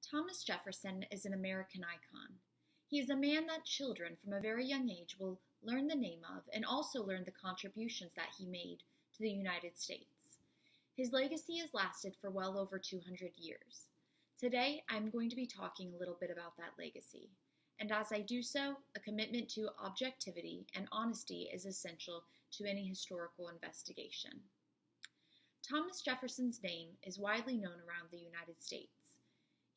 Thomas Jefferson is an American icon. He is a man that children from a very young age will learn the name of and also learn the contributions that he made to the United States. His legacy has lasted for well over 200 years. Today, I'm going to be talking a little bit about that legacy. And as I do so, a commitment to objectivity and honesty is essential to any historical investigation. Thomas Jefferson's name is widely known around the United States.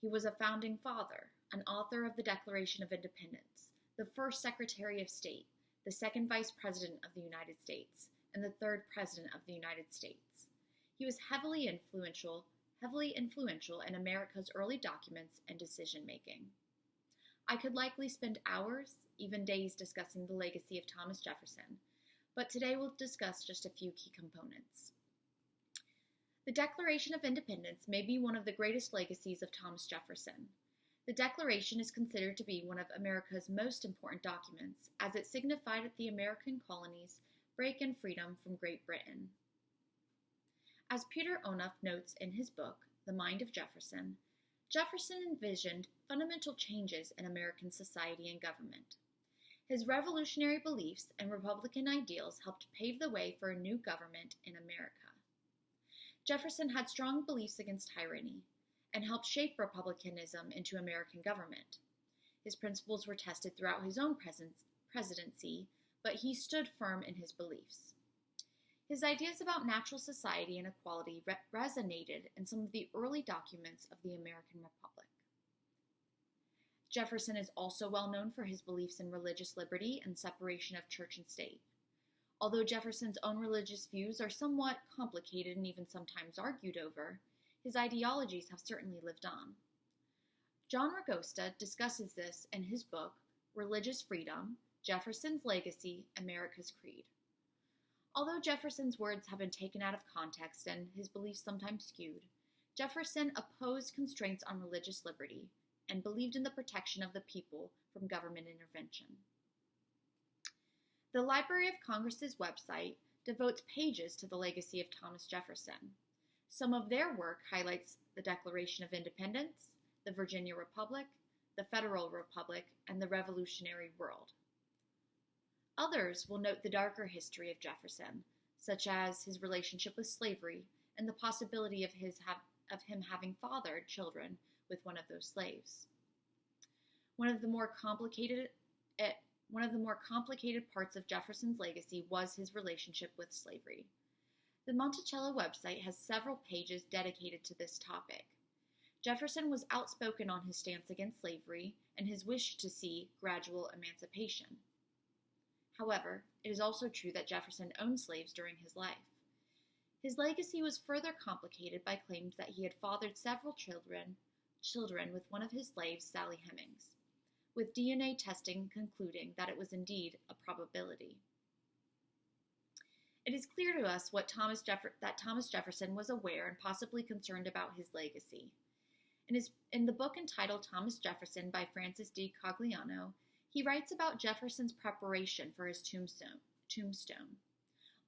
He was a founding father, an author of the Declaration of Independence, the first Secretary of State, the second Vice President of the United States, and the third President of the United States. He was heavily influential in America's early documents and decision-making. I could likely spend hours, even days, discussing the legacy of Thomas Jefferson, but today we'll discuss just a few key components. The Declaration of Independence may be one of the greatest legacies of Thomas Jefferson. The Declaration is considered to be one of America's most important documents, as it signified the American colonies' break in freedom from Great Britain. As Peter Onuf notes in his book, The Mind of Jefferson, Jefferson envisioned fundamental changes in American society and government. His revolutionary beliefs and Republican ideals helped pave the way for a new government in America. Jefferson had strong beliefs against tyranny and helped shape republicanism into American government. His principles were tested throughout his own presidency, but he stood firm in his beliefs. His ideas about natural society and equality resonated in some of the early documents of the American Republic. Jefferson is also well known for his beliefs in religious liberty and separation of church and state. Although Jefferson's own religious views are somewhat complicated and even sometimes argued over, his ideologies have certainly lived on. John Ragosta discusses this in his book, Religious Freedom, Jefferson's Legacy, America's Creed. Although Jefferson's words have been taken out of context and his beliefs sometimes skewed, Jefferson opposed constraints on religious liberty and believed in the protection of the people from government intervention. The Library of Congress's website devotes pages to the legacy of Thomas Jefferson. Some of their work highlights the Declaration of Independence, the Virginia Republic, the Federal Republic, and the Revolutionary World. Others will note the darker history of Jefferson, such as his relationship with slavery and the possibility of him having fathered children with one of those slaves. One of the more complicated parts of Jefferson's legacy was his relationship with slavery. The Monticello website has several pages dedicated to this topic. Jefferson was outspoken on his stance against slavery and his wish to see gradual emancipation. However, it is also true that Jefferson owned slaves during his life. His legacy was further complicated by claims that he had fathered several children with one of his slaves, Sally Hemings, with DNA testing concluding that it was indeed a probability. It is clear to us that Thomas Jefferson was aware and possibly concerned about his legacy. In the book entitled Thomas Jefferson by Francis D. Cogliano, he writes about Jefferson's preparation for his tombstone.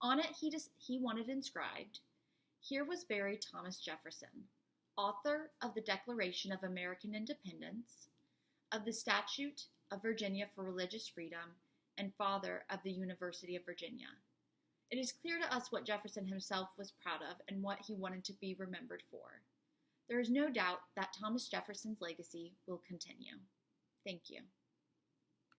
On it, he wanted inscribed, "Here was buried Thomas Jefferson, author of the Declaration of American Independence, of the Statute of Virginia for Religious Freedom, and father of the University of Virginia." It is clear to us what Jefferson himself was proud of and what he wanted to be remembered for. There is no doubt that Thomas Jefferson's legacy will continue. Thank you.